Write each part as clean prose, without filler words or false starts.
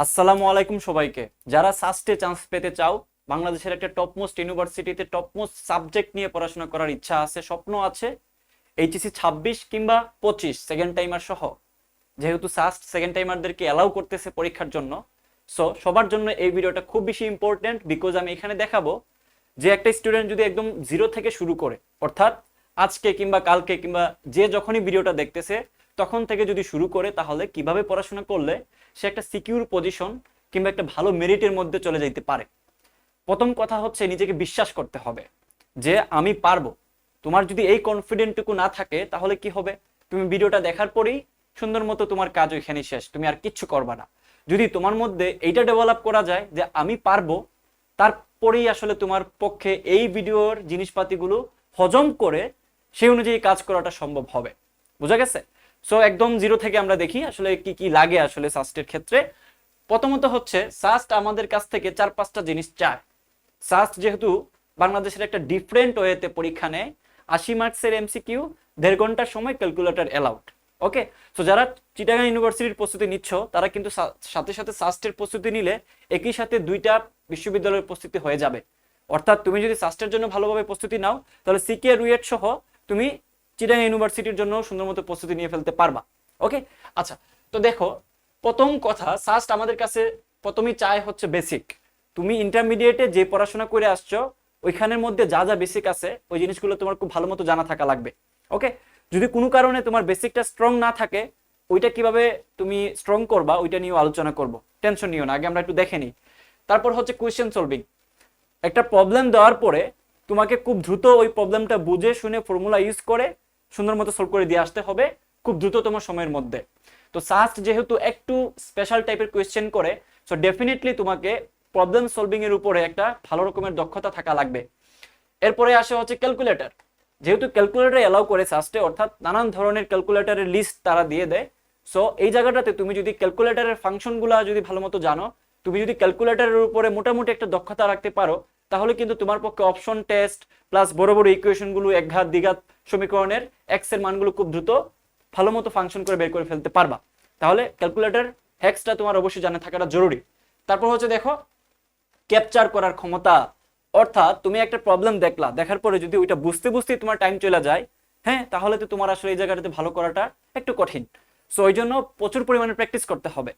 আসসালামু আলাইকুম সবাইকে। যারা সাস্টে চান্স পেতে চাও, বাংলাদেশের একটা টপ মোস্ট ইউনিভার্সিটিতে টপ মোস্ট সাবজেক্ট নিয়ে পড়াশোনা করার ইচ্ছা আছে, স্বপ্ন আছে, এইচএসসি 26 কিংবা 25 সেকেন্ড টাইমার সহ, যেহেতু সাস্ট সেকেন্ড টাইমারদেরকে অ্যালাউ করতেছে পরীক্ষার জন্য, সো সবার জন্য এই ভিডিওটা খুব বেশি ইম্পর্টেন্ট। বিকজ আমি এখানে দেখাবো যে একটা স্টুডেন্ট যদি একদম জিরো থেকে শুরু করে, অর্থাৎ আজকে কিংবা কালকে কিংবা যে যখনই ভিডিওটা দেখতেছে তখন থেকে যদি শুরু করে, তাহলে কিভাবে পড়াশোনা করলে সে একটা সিকিউর পজিশন কিংবা একটা ভালো মেরিটের মধ্যে চলে যেতে পারে। প্রথম কথা হচ্ছে নিজেকে বিশ্বাস করতে হবে যে আমি পারবো। তোমার যদি এই কনফিডেন্টটুকু না থাকে তাহলে কি হবে? তুমি ভিডিওটা দেখার পরেই সুন্দর মতো তোমার কাজ ওইখানে শেষ, তুমি আর কিচ্ছু করবা না। যদি তোমার মধ্যে এইটা ডেভেলপ করা যায় যে আমি পারবো, তারপরেই আসলে তোমার পক্ষে এই ভিডিওর জিনিসপাতিগুলো হজম করে সেই অনুযায়ী কাজ করাটা সম্ভব হবে। বুঝা গেছে? সো একদম জিরো থেকে আমরা দেখি আসলে কি কি লাগে আসলে সাস্টের ক্ষেত্রে। প্রথমত হচ্ছে সাস্ট আমাদের কাছ থেকে 4-5টা জিনিস চায়। সাস্ট যেহেতু বাংলাদেশের একটা ডিফারেন্ট ওয়েতে পরীক্ষা নেয়, 80 মার্কসের এমসিকিউ, 1.5 ঘন্টার সময় ক্যালকুলেটর অ্যালাউড। ওকে, তো যারা চিটাগাং ইউনিভার্সিটির প্রস্তুতি নিচ্ছ তারা কিন্তু সাথে সাথে সাস্টের প্রস্তুতি নিলে একই সাথে দুইটা বিশ্ববিদ্যালয়ের প্রস্তুতি হয়ে যাবে। অর্থাৎ তুমি যদি সাস্টের জন্য ভালোভাবে প্রস্তুতি নাও তাহলে সিকে রুয়েট সহ তুমি চিটাগাং ইউনিভার্সিটির জন্য সুন্দর মতো প্রস্তুতি নিয়ে ফেলতে পারবা। ওকে, আচ্ছা, তো দেখো, প্রথম কথা, সাস্ট আমাদের কাছে প্রথমেই চায় হচ্ছে বেসিক। তুমি ইন্টারমিডিয়েটে যে পড়াশোনা করে আসছো ওইখানের মধ্যে যা যা বেসিক আছে ওই জিনিসগুলো তোমার খুব ভালো মতো জানা থাকা লাগবে। ওকে, যদি কোনো কারণে তোমার বেসিকটা স্ট্রং না থাকে, ওইটা কিভাবে তুমি স্ট্রং করবা ওইটা নিয়েও আলোচনা করব। টেনশন নিও না, আগে আমরা একটু দেখে নিই। তারপর হচ্ছে কোয়েশ্চেন সলভিং। একটা প্রবলেম দেওয়ার পরে তোমাকে খুব দ্রুত ওই প্রবলেমটা বুঝে শুনে ফর্মুলা ইউজ করে সুন্দর মতো সলভ করে দিয়ে আসতে হবে খুব দ্রুততম সময়ের মধ্যে। তো সাস্ট যেহেতু একটু স্পেশাল টাইপের কোয়েশ্চেন করে, সো ডেফিনেটলি তোমাকে প্রবলেম সলভিং এর উপরে একটা ভালো রকমের দক্ষতা থাকা লাগবে। এরপরে আসে হচ্ছে ক্যালকুলেটর। যেহেতু ক্যালকুলেটর এলাও করে সাস্টে, অর্থাৎ নানান ধরনের ক্যালকুলেটরের লিস্ট তারা দিয়ে দেয়। সো এই জায়গাটাতে তুমি যদি ক্যালকুলেটরের ফাংশনগুলো যদি ভালো মতো জানো, তুমি যদি ক্যালকুলেটরের উপরে মোটামুটি একটা দক্ষতা রাখতে পারো, তাহলে কিন্তু তোমার পক্ষে অপশন টেস্ট প্লাস বড় বড় ইকুয়েশনগুলো, একঘাত দ্বিঘাত সমীকরণের এক্স এর মানগুলো খুব দ্রুত ভালো মতো ফাংশন করে বের করে ফেলতে পারবা। তাহলে ক্যালকুলেটর হ্যাক্সটা তোমার অবশ্যই জানা থাকাটা জরুরি। তারপর হচ্ছে দেখো, ক্যাপচার করার ক্ষমতা। অর্থাৎ তুমি একটা প্রবলেম দেখলা, দেখার পরে যদি ওইটা বুঝতে বুঝতেই তোমার টাইম চলে যায়, হ্যাঁ, তাহলে তো তোমার আসলে এই জায়গাটাতে ভালো করাটা একটু কঠিন। সো ওই জন্য প্রচুর পরিমাণে প্র্যাকটিস করতে হবে।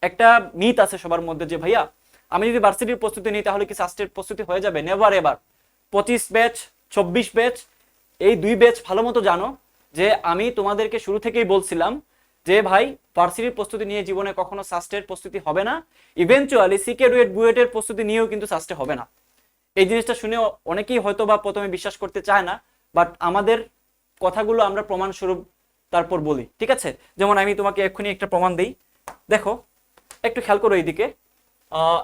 একটা মিথ আছে সবার মধ্যে যে ভাইয়া আমি যদি ভার্সিটির প্রস্তুতি নিই তাহলে কি সাস্টের প্রস্তুতি হয়ে যাবে? Never ever. 25 ব্যাচ, 24 ব্যাচ, এই দুই ব্যাচ ভালো মতো জানো যে আমি তোমাদেরকে শুরু থেকেই বলছিলাম যে ভাই ভার্সিটির প্রস্তুতি নিয়ে জীবনে কখনো সাস্টের প্রস্তুতি হবে না। ইভেনচুয়ালি সিকে রুয়েট বুয়েটের প্রস্তুতি নিয়েও কিন্তু সাস্টে হবে না। এই জিনিসটা শুনে অনেকেই হয়তো বা প্রথমে বিশ্বাস করতে চায় না, বাট আমাদের কথাগুলো আমরা প্রমাণ স্বরূপ তারপর বলি, ঠিক আছে? যেমন আমি তোমাকে এক্ষুনি একটা প্রমাণ দিই, দেখো, একটু খেয়াল করো এইদিকে।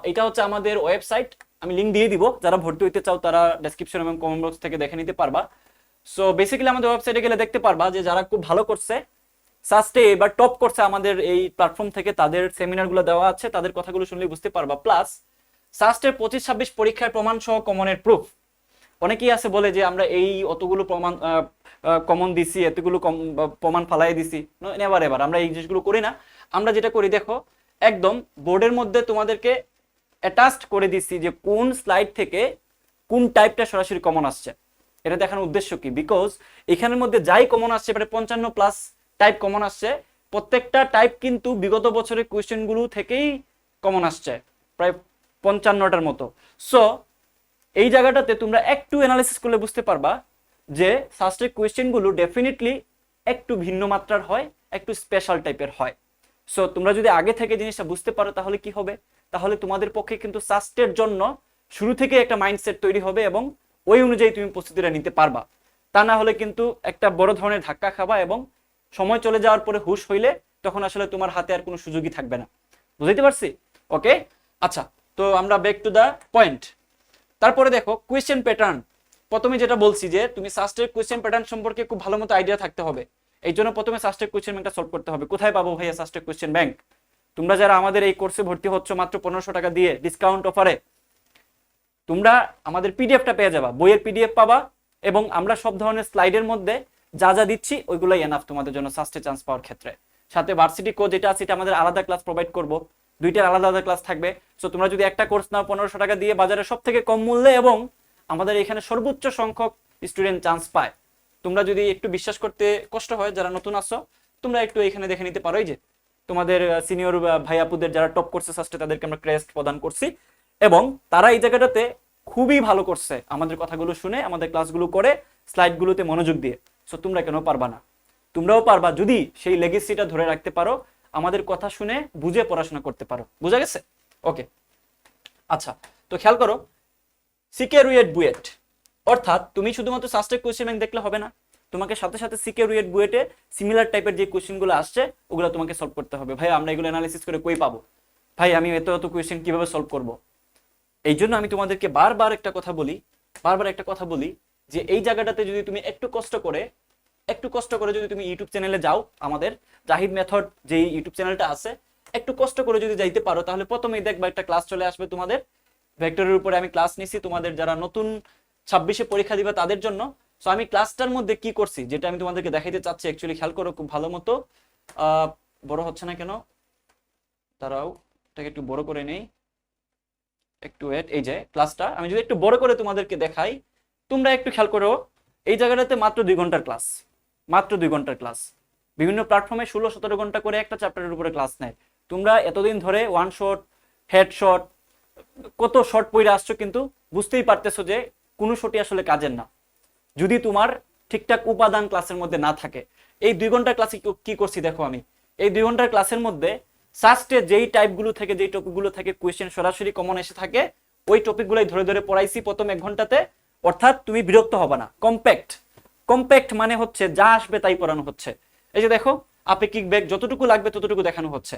এটা হচ্ছে আমাদের ওয়েবসাইট, আমি লিঙ্ক দিয়ে দিব, যারা ভর্তি হইতে চাও তারা ডেসক্রিপশন এবং কমেন্ট বক্স থেকে দেখে নিতে পারবা। সো বেসিক্যালি আমাদের ওয়েবসাইটে গেলে দেখতে পারবা যে যারা খুব ভালো করছে সাস্টে এবার টপ করছে আমাদের এই প্ল্যাটফর্ম থেকে, তাদের সেমিনারগুলো দেওয়া আছে, তাদের কথাগুলো শুনলে বুঝতে পারবা। প্লাস সাস্টের 25-26 পরীক্ষার প্রমাণ সহ কমনের প্রুফ। অনেকেই আছে বলে যে আমরা এই অতগুলো প্রমাণ কমন দিছি, এতগুলো প্রমাণ ফালাই দিছি। নেভার এবার আমরা এই জিনিসগুলো করি না। আমরা যেটা করি দেখো, একদম বোর্ডের মধ্যে তোমাদেরকে অ্যাটাচড করে দিচ্ছি যে কোন স্লাইড থেকে কোন টাইপটা সরাসরি কমন আসছে। এটা দেখানোর উদ্দেশ্য কি? বিকজ এখানের মধ্যে যাই কমন আসছে, প্রায় 55+ টাইপ কমন আসছে, প্রত্যেকটা টাইপ কিন্তু বিগত বছরের কোয়েশ্চেনগুলো থেকেই কমন আসছে, প্রায় 55টার মতো। সো এই জায়গাটাতে তোমরা একটু অ্যানালাইসিস করলে বুঝতে পারবা যে সাস্টের কোয়েশ্চেনগুলো ডেফিনেটলি একটু ভিন্ন মাত্রার হয়, একটু স্পেশাল টাইপের হয়। সো তোমরা যদি আগে থেকে জিনিসটা বুঝতে পারো তাহলে কি হবে? তাহলে তোমাদের পক্ষে কিন্তু সাস্টের জন্য শুরু থেকে একটা মাইন্ডসেট তৈরি হবে এবং ওই অনুযায়ী তুমি প্রস্তুতিটা নিতে পারবা। তা না হলে কিন্তু একটা বড় ধরনের ধাক্কা খাবা এবং সময় চলে যাওয়ার পরে হুঁশ হইলে তখন আসলে তোমার হাতে আর কোনো সুযোগই থাকবে না। বুঝতে পারছি? ওকে, আচ্ছা, তো আমরা ব্যাক টু দ্য পয়েন্ট। তারপরে দেখো কোয়েশ্চেন প্যাটার্ন। প্রথমে যেটা বলছি যে তুমি সাস্টের কোয়েশ্চেন প্যাটার্ন সম্পর্কে খুব ভালো মতো আইডিয়া থাকতে হবে। এই জন্য প্রথমে সাস্টের কোয়েশ্চেন ব্যাংকটা সলভ করতে হবে। কোথায় পাবো ভাইয়া সাস্টের কোয়েশ্চেন ব্যাংক? তোমরা যারা আমাদের এই কোর্সে ভর্তি হচ্ছ মাত্র 1500 টাকা দিয়ে ডিসকাউন্ট অফারে, তোমরা আমাদের পিডিএফটা পেয়ে যাবা, বইয়ের পিডিএফ পাবা, এবং আমরা সব ধরনের স্লাইডের মধ্যে যা যা দিচ্ছি ওইগুলোই এনাফ তোমাদের জন্য সাস্টে চান্স পাওয়ার ক্ষেত্রে। সাথে ভার্সিটি কোড যেটা আছে এটা আমাদের আলাদা ক্লাস প্রোভাইড করব, দুইটার আলাদা আলাদা ক্লাস থাকবে। সো তোমরা যদি একটা কোর্স নাও 1500 টাকা দিয়ে বাজারে সব থেকে কম মূল্যে এবং আমাদের এখানে সর্বোচ্চ সংখ্যক স্টুডেন্ট চান্স পায়, তোমরা যদি একটু বিশ্বাস করতে কষ্ট হয়, যারা নতুন আসো তোমরা একটু এখানে দেখে নিতে পারো, এই যে তোমাদের সিনিয়র ভাই আপুদের যারা টপ করছে সাস্টে তাদেরকে আমরা ক্রেস্ট প্রদান করছি এবং তারা এই জায়গাটাতে খুবই ভালো করছে আমাদের কথাগুলো শুনে, আমাদের ক্লাসগুলো করে, স্লাইডগুলোতে মনোযোগ দিয়ে। সো তোমরা কেন পারবা না? তোমরাও পারবা যদি সেই লেগেসিটা ধরে রাখতে পারো, আমাদের কথা শুনে বুঝে পড়াশোনা করতে পারো। বুঝা গেছে? ওকে, আচ্ছা, তো খেয়াল করো, সিকে রুয়েট বুয়েট, অর্থাৎ তুমি শুধুমাত্র সাস্টেক কোয়েশ্চেন ব্যাংক দেখলে হবে না, তোমাকে সাথে সাথে সিকে রুয়েট বুয়েটে সিমিলার টাইপের যে কোয়েশ্চেনগুলো আসছে ওগুলো তোমাকে সলভ করতে হবে। ভাই আমরা এগুলো অ্যানালাইসিস করে কই পাবো? ভাই আমি এত এত কোয়েশ্চেন কিভাবে সলভ করব? এই জন্য আমি তোমাদেরকে বারবার একটা কথা বলি যে এই জায়গাটাতে যদি তুমি একটু কষ্ট করে যদি তুমি ইউটিউব চ্যানেলে যাও, আমাদের জাহিদ মেথড যে ইউটিউব চ্যানেলটা আছে, একটু কষ্ট করে যদি যাইতে পারো, তাহলে প্রথমেই দেখবা একটা ক্লাস চলে আসবে তোমাদের ভেক্টরের উপরে। আমি ক্লাস নিছি তোমাদের যারা নতুন 26-এ পরীক্ষা দিবে তাদের জন্য। সো আমি ক্লাসটার মধ্যে কি করছি যেটা আমি তোমাদেরকে দেখাইতে চাচ্ছি, অ্যাকচুয়ালি খেয়াল করো খুব ভালো মতো। বড় হচ্ছে না কেন? দাঁড়াও, এটাকে একটু বড় করে নেই, একটু ওয়েট। এই যে ক্লাসটা আমি যদি একটু বড় করে তোমাদেরকে দেখাই, তোমরা একটু খেয়াল করো, এই জায়গাটাতে মাত্র 2 ঘন্টার ক্লাস, মাত্র 2 ঘন্টার ক্লাস। বিভিন্ন প্ল্যাটফর্মে 16-17 ঘন্টা করে একটা চ্যাপ্টারের উপরে ক্লাস নেয়। তোমরা এতদিন ধরে ওয়ান শট, হেড শট, কত শর্ট পড়ে আসছো, কিন্তু বুঝতেই পারতেছো যে কোনো শটই আসলে কাজের না যদি তোমার ঠিকঠাক উপাদান ক্লাসের মধ্যে না থাকে। এই 2 ঘন্টার ক্লাসে কি করছি দেখো, আমি এই 2 ঘন্টার ক্লাসের মধ্যে সাস্টে যেই টাইপগুলো থেকে, যেই টপিকগুলো থেকে কোয়েশ্চেন সরাসরি কমন এসে থাকে, ওই টপিকগুলোই ধরে ধরে পড়াইছি প্রথম 1 ঘন্টাতে। অর্থাৎ তুমি বিরক্ত হবে না। কম্প্যাক্ট মানে হচ্ছে যা আসবে তাই পড়ানো হচ্ছে। এই যে দেখো, আপেক্ষিক বেগ যতটুকু লাগবে ততটুকু দেখানো হচ্ছে।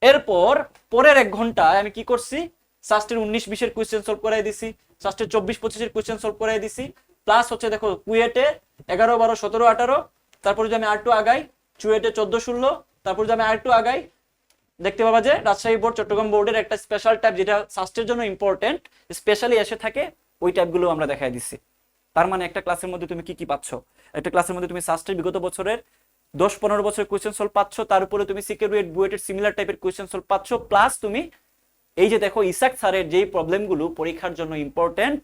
এরপর পরের 1 ঘন্টায় আমি কি করছি, সাস্টের 19-20-এর কোয়েশ্চেন সলভ করাই দিছি, সাস্টের 24-25-এর কোয়েশ্চেন সলভ করাই দিছি, প্লাস হচ্ছে দেখো কুয়েটে 11, 12, 17, 18, তারপর যদি আমি আরেকটু আগাই চুয়েটে 14, 16, তারপর যদি আমি আরেকটু আগাই দেখতে পাবা যে রাজশাহী বোর্ড, চট্টগ্রাম বোর্ডের একটা স্পেশাল টাইপ যেটা সাস্টের জন্য ইম্পর্টেন্ট, স্পেশালি এসে থাকে, ওই টাইপগুলো আমরা দেখাই দিচ্ছি। তার মানে একটা ক্লাসের মধ্যে তুমি কি কি পাচ্ছ? একটা ক্লাসের মধ্যে তুমি সাস্টের বিগত বছরের 10-15 বছরের কোয়েশ্চেন সলভ পাচ্ছ, তার উপরে তুমি সিকে রুয়েট বুয়েটের সিমিলার টাইপের কোয়েশ্চেন সলভ পাচ্ছ, প্লাস তুমি এই যে দেখো ইসাক স্যারের যেই প্রবলেমগুলো পরীক্ষার জন্য ইম্পর্টেন্ট,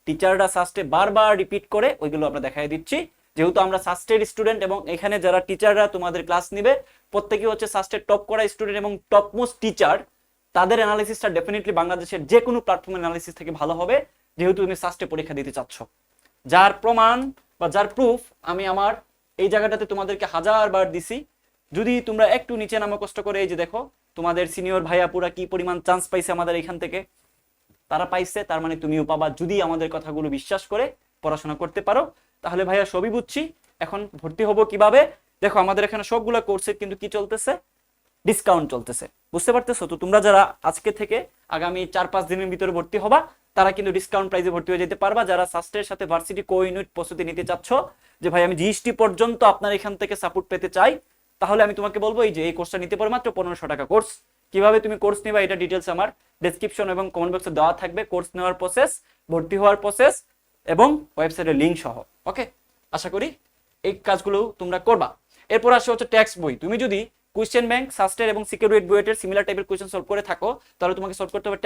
টিচাররা সাস্টে বারবার রিপিট করে, ওইগুলো আমরা দেখাই দিচ্ছি। যেহেতু আমরা সাস্টের স্টুডেন্ট এবং এখানে যারা টিচাররা তোমাদের ক্লাস নিবে প্রত্যেকেই হচ্ছে সাস্টের টপ করা স্টুডেন্ট এবং টপ মোস্ট টিচার, তাদের অ্যানালিসিসটা ডেফিনেটলি বাংলাদেশের যে কোনো প্ল্যাটফর্মের অ্যানালিসিস থেকে ভালো হবে, যেহেতু তুমি সাস্টে পরীক্ষা দিতে চাচ্ছ। যার প্রমাণ বা যার প্রুফ আমি আমার এই জায়গাটাতে তোমাদেরকে 1000 বার দিছি। যদি তোমরা একটু নিচে নামো কষ্ট করে, এই যে দেখো তোমাদের সিনিয়র ভাইয়াপুরা কি পরিমাণ চান্স পাইছে আমাদের এখান থেকে, তারা পাইছে, তার মানে তুমিও পাবা যদি আমাদের কথাগুলো বিশ্বাস করে পড়াশোনা করতে পারো। তাহলে ভাইয়া সবই বুঝছি, এখন ভর্তি হবো কিভাবে? দেখো আমাদের এখানে সবগুলো কোর্সে কিন্তু কি চলতেছে, ডিসকাউন্ট চলতেছে, বুঝতে পারতেছো? তো তোমরা যারা আজকে থেকে আগামী 4-5 দিনের ভিতরে ভর্তি হবা, তারা কিন্তু ডিসকাউন্ট প্রাইসে ভর্তি হয়ে যেতে পারবা। যারা সাস্টের সাথে ভার্সিটি কো-ইউনিট প্রস্তুতি নিতে চাচ্ছ, যে ভাই আমি জিএসটি পর্যন্ত আপনার এখান থেকে সাপোর্ট পেতে চাই, তাহলে আমি তোমাকে বলবো এই যে এই কোর্সটা নিতে পারো, মাত্র 1500 টাকা কোর্স। কিভাবে তুমি কোর্স নিবা এটা ডিটেলস আমার ডেসক্রিপশন এবং কমেন্ট বক্সে দেওয়া থাকবে, কোর্স নেওয়ার প্রসেস, ভর্তি হওয়ার প্রসেস এবং ওয়েবসাইটের লিংক সহ। ওকে, আশা করি এই কাজগুলো তোমরা করবা। এরপর আসে হচ্ছে টেক্সট বই। তুমি যদি কোয়েশ্চেন ব্যাংক, সাস্টের এবং সিকে রুয়েট বুয়েটের সিমিলার টাইপের কোয়েশ্চেন সলভ করে থাকো, তাহলে তোমাকে সলভ করতে হবে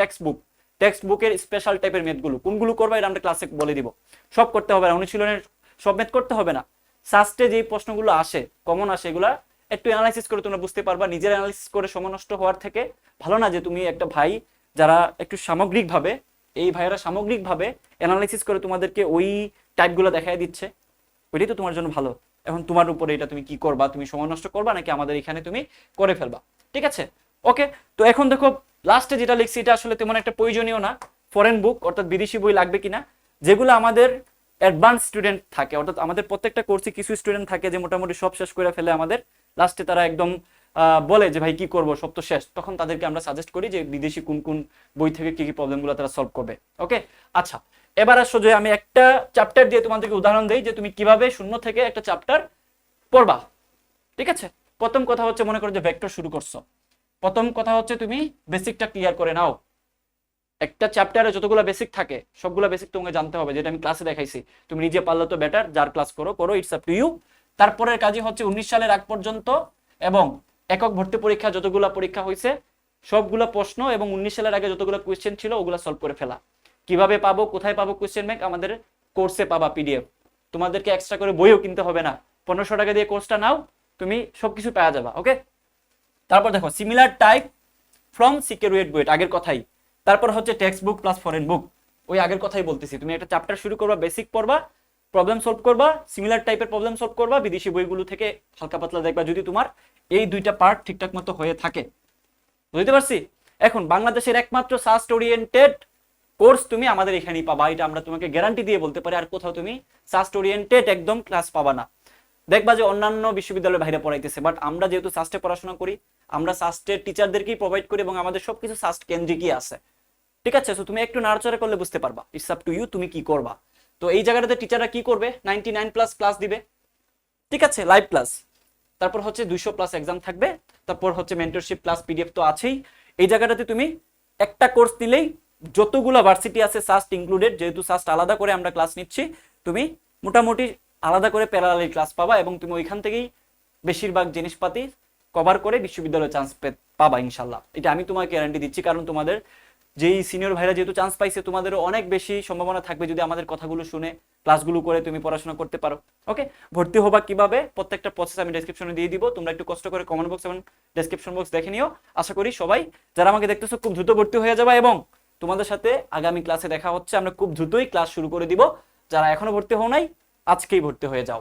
টেক্সট বুকের স্পেশাল টাইপের ম্যাথগুলো। কোনগুলো করবা এটা আমরা ক্লাসে বলে দিব। সব করতে হবে না, অনুশীলনের সব ম্যাথ করতে হবে না। সাস্টে যে প্রশ্নগুলো আসে, কমন আসে, এগুলা একটু অ্যানালাইসিস করে তোমরা বুঝতে পারবা। নিজের অ্যানালাইসিস করে সময় নষ্ট হওয়ার থেকে ভালো না যে তুমি একটা ভাই যারা একটু সামগ্রিকভাবে, এই ভাইয়েরা সামগ্রিকভাবে অ্যানালাইসিস করে তোমাদেরকে ওই টাইপগুলো দেখাই দিচ্ছে, ওইটাই তো তোমার জন্য ভালো। এখন তোমার উপরে এটা তুমি কি করবা, তুমি সময় নষ্ট করবা নাকি আমাদের এখানে তুমি করে ফেলবা, ঠিক আছে? ওকে, তো এখন দেখো লাস্টে যেটা লিখছি এটা আসলে তেমন একটা প্রয়োজনীয় না। ফরেন বুক অর্থাৎ বিদেশি বই লাগবে কিনা, যেগুলো আমাদের অ্যাডভান্স স্টুডেন্ট থাকে, অর্থাৎ আমাদের প্রত্যেকটা কোর্সে কিছু স্টুডেন্ট থাকে যে মোটামুটি সব শেষ করে ফেলে, আমাদের লাস্টে তারা একদম বলে যে ভাই কি করব, সব তো শেষ। তখন তাদেরকে আমরা সাজেস্ট করি যে বিদেশি কোন কোন বই থেকে কি কি প্রবলেমগুলো তারা সলভ করবে। ওকে, আচ্ছা, এবার আসো যে আমি একটা চ্যাপ্টার দিয়ে তোমাদেরকে উদাহরণ দেই যে তুমি কিভাবে শূন্য থেকে একটা চ্যাপ্টার পড়বা, ঠিক আছে? প্রথম কথা হচ্ছে, মনে করো যে ভেক্টর শুরু করছো, প্রথম কথা হচ্ছে তুমি বেসিকটা ক্লিয়ার করে নাও। একটা চ্যাপ্টারে যতগুলো বেসিক থাকে সবগুলো বেসিক তোমাকে জানতে হবে, যেটা আমি ক্লাসে দেখাইছি। তুমি নিজে পারলে তো বেটার, যার ক্লাস করো, ইটস আপ টু ইউ। তারপরের কাজই হচ্ছে 19 সালের আগ পর্যন্ত এবং একক ভর্তি পরীক্ষা যতগুলো পরীক্ষা হয়েছে সবগুলো প্রশ্ন এবং 19 সালের আগে যতগুলো কোয়েশ্চেন ছিল ওগুলো সলভ করে ফেলা। কিভাবে পাবো, কোথায় পাবো কোয়েশ্চেন ব্যাংক? আমাদের কোর্সে পাবা পিডিএফ। তোমাদেরকে এক্সট্রা করে বইও কিনতে হবে না, 1500 টাকা দিয়ে কোর্সটা নাও, তুমি সবকিছু পাওয়া যাবা। ওকে, তারপর দেখো সিমিলার টাইপ ফ্রম সিকিউরিয়েট বুয়েট, আগের কথাই। তারপর হচ্ছে টেক্সট বুক প্লাস ফরেন বুক, ওই আগের কথাই বলতেছি। তুমি একটা চ্যাপ্টার শুরু করবা, বেসিক পড়বা, প্রবলেম সলভ করবা, সিমিলার টাইপের প্রবলেম সলভ করবা, বিদেশি বইগুলো থেকে হালকা পাতলা দেখবা, যদি তোমার এই দুইটা পার্ট ঠিকঠাক মতো হয়ে থাকে। বুঝতে পারছি? এখন বাংলাদেশের একমাত্র সাস্ট ওরিয়েন্টেড কোর্স তুমি আমাদের এখানেই পাবা, এটা আমরা তোমাকে গ্যারান্টি দিয়ে বলতে পারি। আর কোথাও তুমি সাস্ট ওরিয়েন্টেড একদম ক্লাস পাবা না। দেখবা যে অন্যান্য বিশ্ববিদ্যালয়ের বাইরে পড়াইতেছে, বাট আমরা যেহেতু সাস্টে পড়াশোনা করি, আমরা সাস্টের টিচারদেরকেই প্রোভাইড করি এবং আমাদের সবকিছু সাস্ট কেন্দ্রিকই আছে। ঠিক আছে, সো তুমি একটু নাড়াচাড়া করলে বুঝতে পারবা, ইটস আপ টু ইউ তুমি কি করবা। তো এই জায়গাটাতে টিচাররা কি করবে, 99+ ক্লাস দিবে, ঠিক আছে, লাইভ ক্লাস। তারপর হচ্ছে 200+ এক্সাম থাকবে, তারপর হচ্ছে মেন্টরশিপ ক্লাস, পিডিএফ তো আছেই। এই জায়গাটাতে তুমি একটা কোর্স নিলেই যতগুলো ভার্সিটি আছে সাস্ট ইনক্লুডেড, যেহেতু সাস্ট আলাদা করে আমরা ক্লাস নিচ্ছি, তুমি মোটামুটি আলাদা করে প্যারালাল ক্লাস পাবা এবং তুমি ওইখান থেকেই বেশিরভাগ জিনিসপাতি কভার করে বিশ্ববিদ্যালয়ে চান্স পাবা ইনশাল্লাহ। এটা আমি তোমাকে গ্যারান্টি দিচ্ছি, কারণ তোমাদের যেই সিনিয়র ভাইরা যেহেতু চান্স পাইছে, তোমাদেরও অনেক বেশি সম্ভাবনা থাকবে যদি আমাদের কথাগুলো শুনে ক্লাসগুলো করে তুমি পড়াশোনা করতে পারো। ওকে, ভর্তি হবা কিভাবে প্রত্যেকটা প্রসেস আমি ডেসক্রিপশনে দিয়ে দিব, তোমরা একটু কষ্ট করে কমেন্ট বক্স এবং ডেসক্রিপশন বক্স দেখে নিও। আশা করি সবাই যারা আমাকে দেখতেছো খুব দ্রুত ভর্তি হয়ে যাবে এবং তোমাদের সাথে আগামী ক্লাসে দেখা হচ্ছে। আমরা খুব দ্রুতই ক্লাস শুরু করে দিব। যারা এখনো ভর্তি হও নাই, আজকেই ভর্তি হয়ে যাও।